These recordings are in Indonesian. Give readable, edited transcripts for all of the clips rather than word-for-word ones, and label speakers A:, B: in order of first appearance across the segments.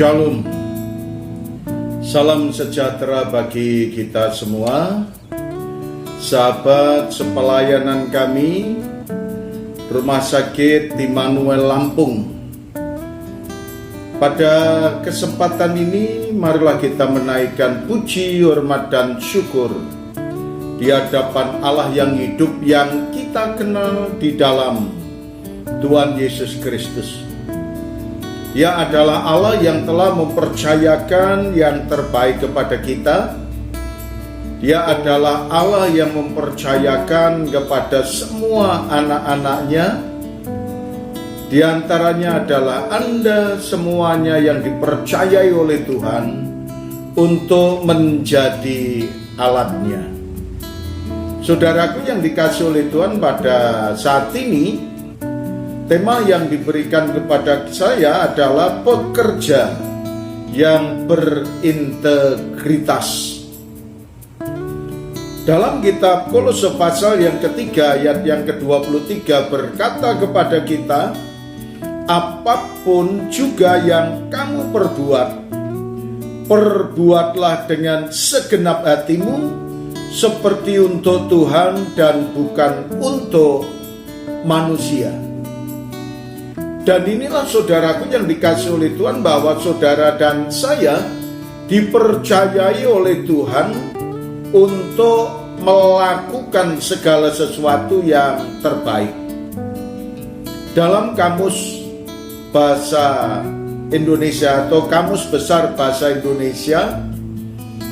A: Shalom. Salam sejahtera bagi kita semua, sahabat sepelayanan kami Rumah Sakit Immanuel Lampung. Pada kesempatan ini marilah kita menaikkan puji, hormat dan syukur di hadapan Allah yang hidup yang kita kenal di dalam Tuhan Yesus Kristus. Dia adalah Allah yang telah mempercayakan yang terbaik kepada kita. Dia adalah Allah yang mempercayakan kepada semua anak-anaknya. Di antaranya adalah Anda semuanya yang dipercayai oleh Tuhan untuk menjadi alatnya. Saudaraku yang dikasihi oleh Tuhan, pada saat ini tema yang diberikan kepada saya adalah pekerja yang berintegritas. Dalam kitab Kolose pasal yang ketiga ayat yang ke-23 berkata kepada kita, apapun juga yang kamu perbuat, perbuatlah dengan segenap hatimu seperti untuk Tuhan dan bukan untuk manusia. Dan inilah saudaraku yang dikasihi oleh Tuhan, bahwa saudara dan saya dipercayai oleh Tuhan untuk melakukan segala sesuatu yang terbaik. Dalam kamus bahasa Indonesia atau kamus besar bahasa Indonesia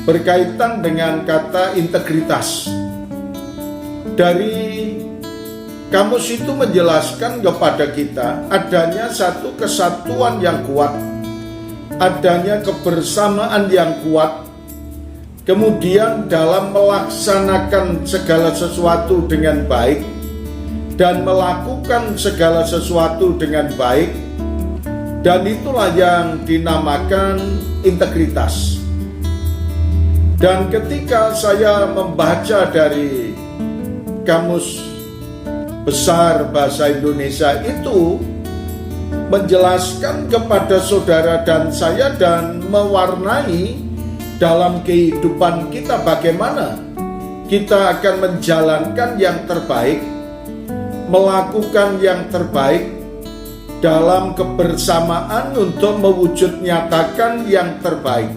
A: berkaitan dengan kata integritas. Dari kamus itu menjelaskan kepada kita adanya satu kesatuan yang kuat, adanya kebersamaan yang kuat, kemudian dalam melaksanakan segala sesuatu dengan baik dan melakukan segala sesuatu dengan baik, dan itulah yang dinamakan integritas. Dan ketika saya membaca dari kamus besar bahasa Indonesia itu menjelaskan kepada saudara dan saya dan mewarnai dalam kehidupan kita bagaimana kita akan menjalankan yang terbaik, melakukan yang terbaik dalam kebersamaan untuk mewujud nyatakan yang terbaik.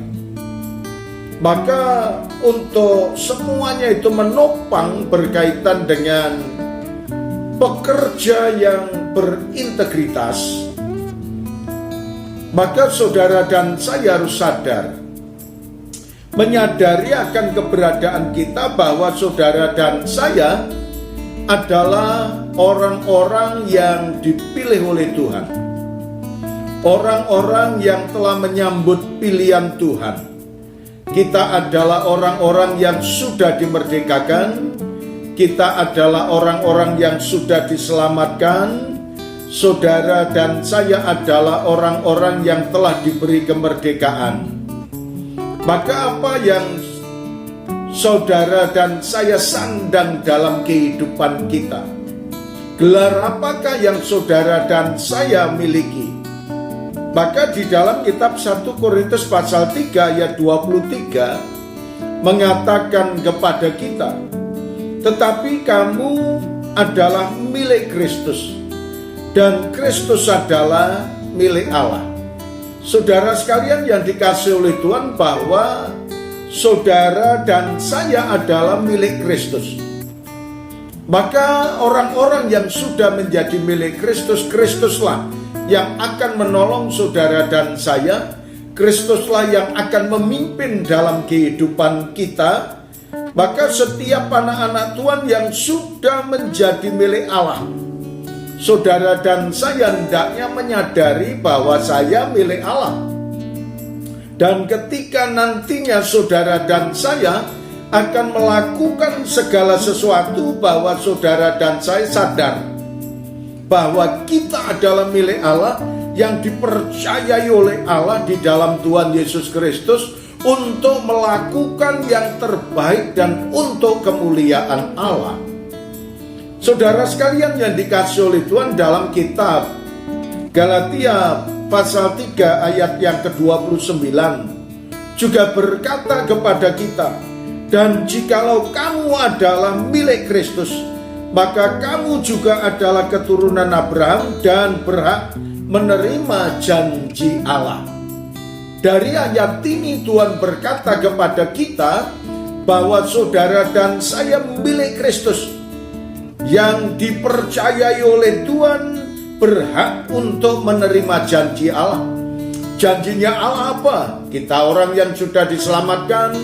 A: Maka untuk semuanya itu menopang berkaitan dengan pekerja yang berintegritas, maka saudara dan saya harus sadar, menyadari akan keberadaan kita, bahwa saudara dan saya adalah orang-orang yang dipilih oleh Tuhan, orang-orang yang telah menyambut pilihan Tuhan. Kita adalah orang-orang yang sudah dimerdekakan. Kita adalah orang-orang yang sudah diselamatkan. Saudara dan saya adalah orang-orang yang telah diberi kemerdekaan. Maka apa yang saudara dan saya sandang dalam kehidupan kita? Gelar apakah yang saudara dan saya miliki? Maka di dalam kitab 1 Korintus pasal 3 ayat 23 mengatakan kepada kita, tetapi kamu adalah milik Kristus, dan Kristus adalah milik Allah. Saudara sekalian yang dikasihi oleh Tuhan, bahwa saudara dan saya adalah milik Kristus. Maka orang-orang yang sudah menjadi milik Kristus, Kristuslah yang akan menolong saudara dan saya. Kristuslah yang akan memimpin dalam kehidupan kita. Maka setiap anak-anak Tuhan yang sudah menjadi milik Allah, saudara dan saya hendaknya menyadari bahwa saya milik Allah. Dan ketika nantinya saudara dan saya akan melakukan segala sesuatu, bahwa saudara dan saya sadar bahwa kita adalah milik Allah yang dipercayai oleh Allah di dalam Tuhan Yesus Kristus untuk melakukan yang terbaik dan untuk kemuliaan Allah. Saudara sekalian yang dikasihi oleh Tuhan, dalam kitab Galatia pasal 3 ayat yang ke-29 juga berkata kepada kita, dan jikalau kamu adalah milik Kristus, maka kamu juga adalah keturunan Abraham dan berhak menerima janji Allah. Dari ayat ini Tuhan berkata kepada kita bahwa saudara dan saya milik Kristus, yang dipercayai oleh Tuhan berhak untuk menerima janji Allah. Janjinya Allah apa? Kita orang yang sudah diselamatkan,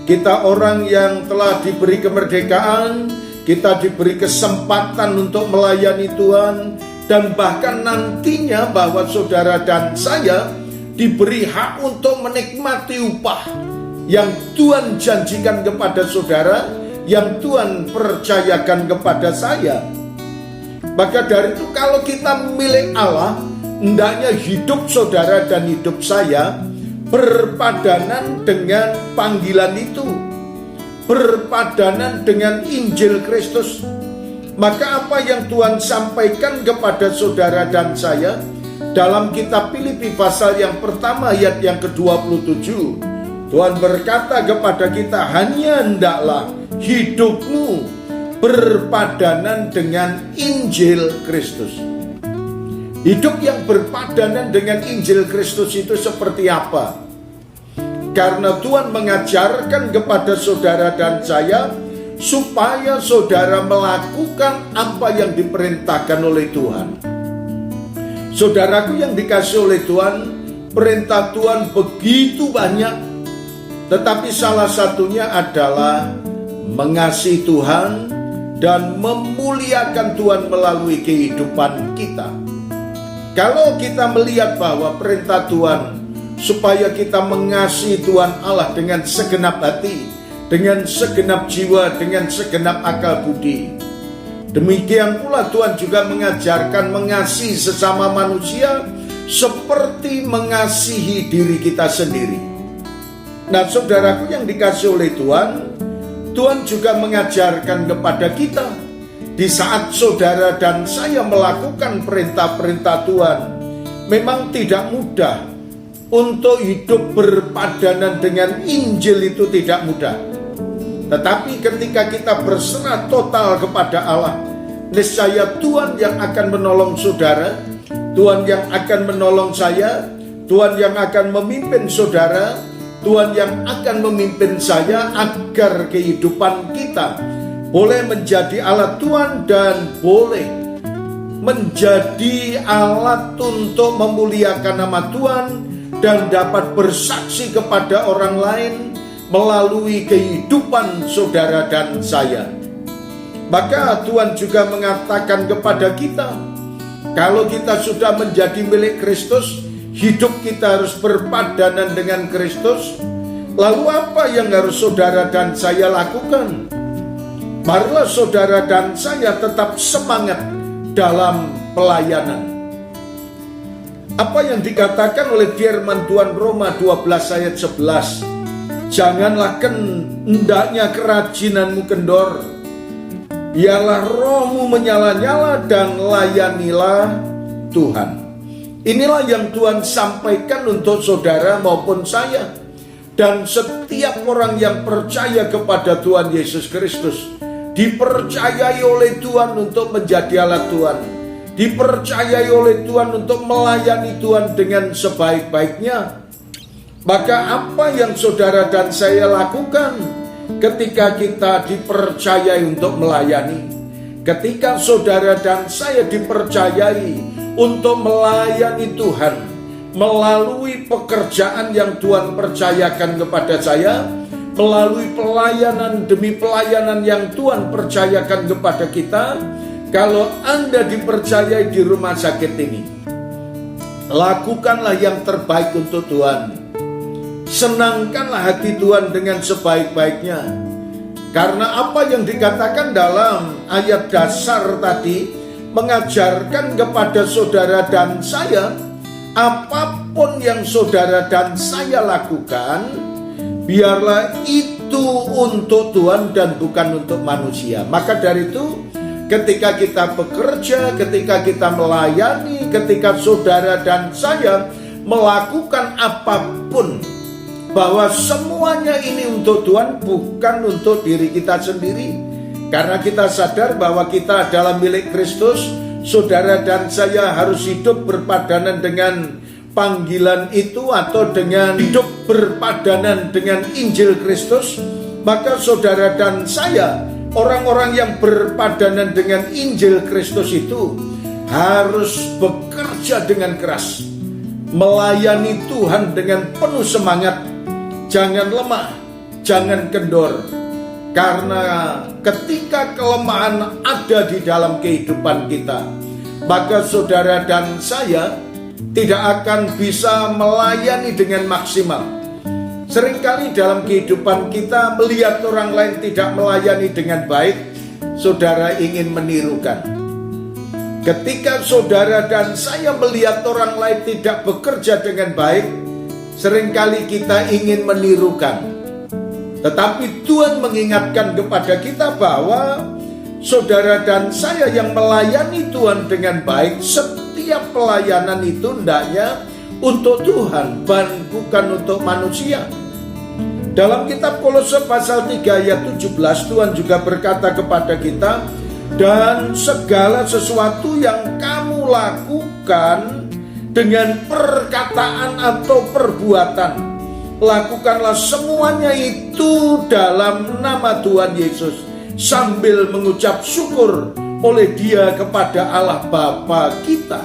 A: kita orang yang telah diberi kemerdekaan, kita diberi kesempatan untuk melayani Tuhan, dan bahkan nantinya bahwa saudara dan saya diberi hak untuk menikmati upah yang Tuhan janjikan kepada saudara, yang Tuhan percayakan kepada saya. Maka dari itu kalau kita milik Allah, hendaknya hidup saudara dan hidup saya berpadanan dengan panggilan itu, berpadanan dengan Injil Kristus. Maka apa yang Tuhan sampaikan kepada saudara dan saya dalam kitab Filipi pasal yang pertama ayat yang ke-27, Tuhan berkata kepada kita, hanya hendaklah hidupmu berpadanan dengan Injil Kristus. Hidup yang berpadanan dengan Injil Kristus itu seperti apa? Karena Tuhan mengajarkan kepada saudara dan saya supaya saudara melakukan apa yang diperintahkan oleh Tuhan. Saudaraku yang dikasih oleh Tuhan, perintah Tuhan begitu banyak, tetapi salah satunya adalah mengasihi Tuhan dan memuliakan Tuhan melalui kehidupan kita. Kalau kita melihat bahwa perintah Tuhan supaya kita mengasihi Tuhan Allah dengan segenap hati, dengan segenap jiwa, dengan segenap akal budi, demikian pula Tuhan juga mengajarkan mengasihi sesama manusia seperti mengasihi diri kita sendiri. Nah, saudaraku yang dikasih oleh Tuhan, Tuhan juga mengajarkan kepada kita, di saat saudara dan saya melakukan perintah-perintah Tuhan, memang tidak mudah untuk hidup berpadanan dengan Injil, itu tidak mudah. Tetapi ketika kita berserah total kepada Allah, niscaya Tuhan yang akan menolong saudara, Tuhan yang akan menolong saya, Tuhan yang akan memimpin saudara, Tuhan yang akan memimpin saya agar kehidupan kita boleh menjadi alat Tuhan dan boleh menjadi alat untuk memuliakan nama Tuhan dan dapat bersaksi kepada orang lain melalui kehidupan saudara dan saya. Maka Tuhan juga mengatakan kepada kita, kalau kita sudah menjadi milik Kristus, hidup kita harus berpadanan dengan Kristus. Lalu apa yang harus saudara dan saya lakukan? Marilah saudara dan saya tetap semangat dalam pelayanan. Apa yang dikatakan oleh firman Tuhan Roma 12 ayat 11, janganlah hendaknya kerajinanmu kendor, biarlah rohmu menyala-nyala dan layanilah Tuhan. Inilah yang Tuhan sampaikan untuk saudara maupun saya dan setiap orang yang percaya kepada Tuhan Yesus Kristus. Dipercayai oleh Tuhan untuk menjadi alat Tuhan, dipercayai oleh Tuhan untuk melayani Tuhan dengan sebaik-baiknya. Maka apa yang saudara dan saya lakukan ketika kita dipercayai untuk melayani, ketika saudara dan saya dipercayai untuk melayani Tuhan melalui pekerjaan yang Tuhan percayakan kepada saya, melalui pelayanan demi pelayanan yang Tuhan percayakan kepada kita. Kalau Anda dipercayai di rumah sakit ini, lakukanlah yang terbaik untuk Tuhan. Senangkanlah hati Tuhan dengan sebaik-baiknya. Karena apa yang dikatakan dalam ayat dasar tadi mengajarkan kepada saudara dan saya, apapun yang saudara dan saya lakukan, biarlah itu untuk Tuhan dan bukan untuk manusia. Maka dari itu, ketika kita bekerja, ketika kita melayani, ketika saudara dan saya melakukan apapun, bahwa semuanya ini untuk Tuhan, bukan untuk diri kita sendiri. Karena kita sadar bahwa kita adalah milik Kristus. Saudara dan saya harus hidup berpadanan dengan panggilan itu, atau dengan hidup berpadanan dengan Injil Kristus. Maka saudara dan saya, orang-orang yang berpadanan dengan Injil Kristus itu, harus bekerja dengan keras, melayani Tuhan dengan penuh semangat. Jangan lemah, jangan kendor. Karena ketika kelemahan ada di dalam kehidupan kita, maka saudara dan saya tidak akan bisa melayani dengan maksimal. Seringkali dalam kehidupan kita melihat orang lain tidak melayani dengan baik, saudara ingin menirukan. Ketika saudara dan saya melihat orang lain tidak bekerja dengan baik, seringkali kita ingin menirukan. Tetapi Tuhan mengingatkan kepada kita bahwa saudara dan saya yang melayani Tuhan dengan baik, setiap pelayanan itu hendaknya untuk Tuhan, bukan untuk manusia. Dalam kitab Kolose pasal 3 ayat 17, Tuhan juga berkata kepada kita, dan segala sesuatu yang kamu lakukan dengan perkataan atau perbuatan, lakukanlah semuanya itu dalam nama Tuhan Yesus, sambil mengucap syukur oleh Dia kepada Allah Bapa kita.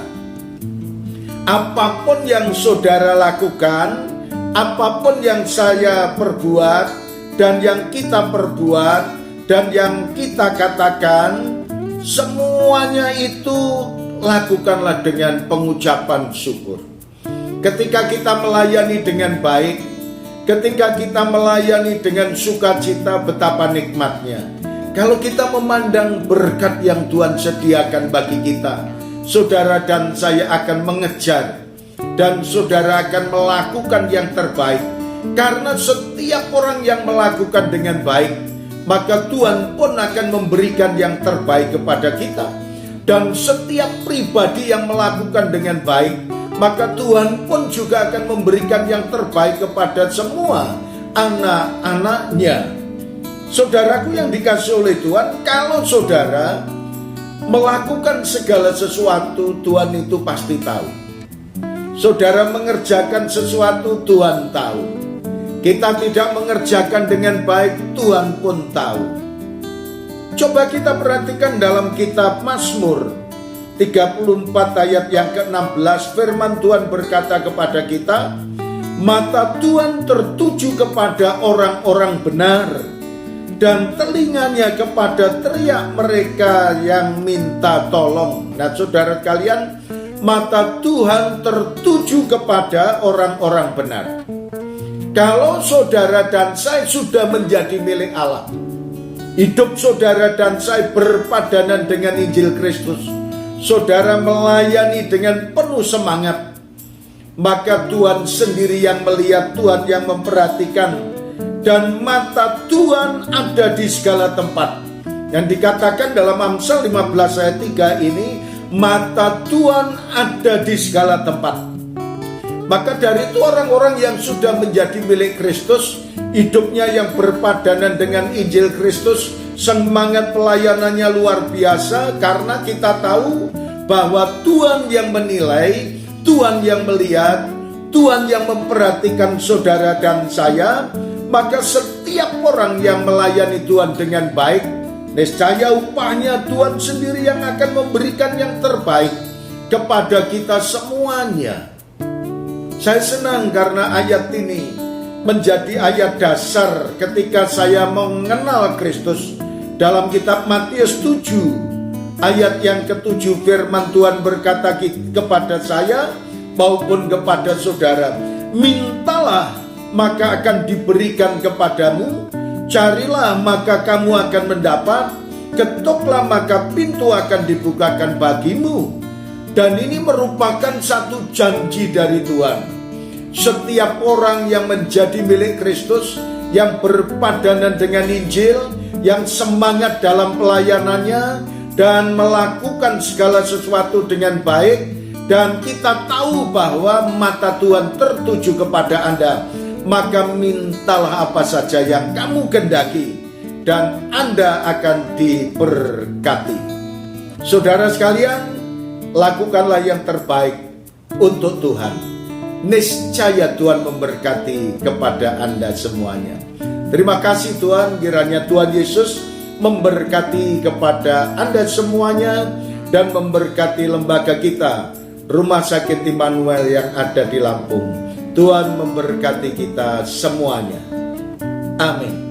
A: Apapun yang saudara lakukan, apapun yang saya perbuat, dan yang kita perbuat, dan yang kita katakan, semuanya itu lakukanlah dengan pengucapan syukur. Ketika kita melayani dengan baik, ketika kita melayani dengan sukacita, betapa nikmatnya. Kalau kita memandang berkat yang Tuhan sediakan bagi kita, saudara dan saya akan mengejar, dan saudara akan melakukan yang terbaik. Karena setiap orang yang melakukan dengan baik, maka Tuhan pun akan memberikan yang terbaik kepada kita. Dan setiap pribadi yang melakukan dengan baik, maka Tuhan pun juga akan memberikan yang terbaik kepada semua anak-anaknya. Saudaraku yang dikasih oleh Tuhan, kalau saudara melakukan segala sesuatu, Tuhan itu pasti tahu. Saudara mengerjakan sesuatu, Tuhan tahu. Kita tidak mengerjakan dengan baik, Tuhan pun tahu. Coba kita perhatikan dalam kitab Mazmur 34 ayat yang ke-16, firman Tuhan berkata kepada kita, mata Tuhan tertuju kepada orang-orang benar, dan telinganya kepada teriak mereka yang minta tolong. Nah saudara kalian, mata Tuhan tertuju kepada orang-orang benar. Kalau saudara dan saya sudah menjadi milik Allah, hidup saudara dan saya berpadanan dengan Injil Kristus, saudara melayani dengan penuh semangat, maka Tuhan sendiri yang melihat, Tuhan yang memperhatikan, dan mata Tuhan ada di segala tempat. Yang dikatakan dalam Amsal 15 ayat 3 ini, mata Tuhan ada di segala tempat. Maka dari itu orang-orang yang sudah menjadi milik Kristus, hidupnya yang berpadanan dengan Injil Kristus, semangat pelayanannya luar biasa, karena kita tahu bahwa Tuhan yang menilai, Tuhan yang melihat, Tuhan yang memperhatikan saudara dan saya. Maka setiap orang yang melayani Tuhan dengan baik, niscaya upahnya Tuhan sendiri yang akan memberikan yang terbaik kepada kita semuanya. Saya senang karena ayat ini menjadi ayat dasar ketika saya mengenal Kristus. Dalam kitab Matius 7 ayat yang ke-7, firman Tuhan berkata kepada saya maupun kepada saudara, mintalah maka akan diberikan kepadamu, carilah maka kamu akan mendapat, ketuklah maka pintu akan dibukakan bagimu. Dan ini merupakan satu janji dari Tuhan. Setiap orang yang menjadi milik Kristus, yang berpadanan dengan Injil, yang semangat dalam pelayanannya, dan melakukan segala sesuatu dengan baik, dan kita tahu bahwa mata Tuhan tertuju kepada Anda, maka mintalah apa saja yang kamu kehendaki dan Anda akan diberkati. Saudara sekalian, lakukanlah yang terbaik untuk Tuhan. Niscaya Tuhan memberkati kepada Anda semuanya. Terima kasih Tuhan, kiranya Tuhan Yesus memberkati kepada Anda semuanya dan memberkati lembaga kita, Rumah Sakit Immanuel yang ada di Lampung. Tuhan memberkati kita semuanya. Amin.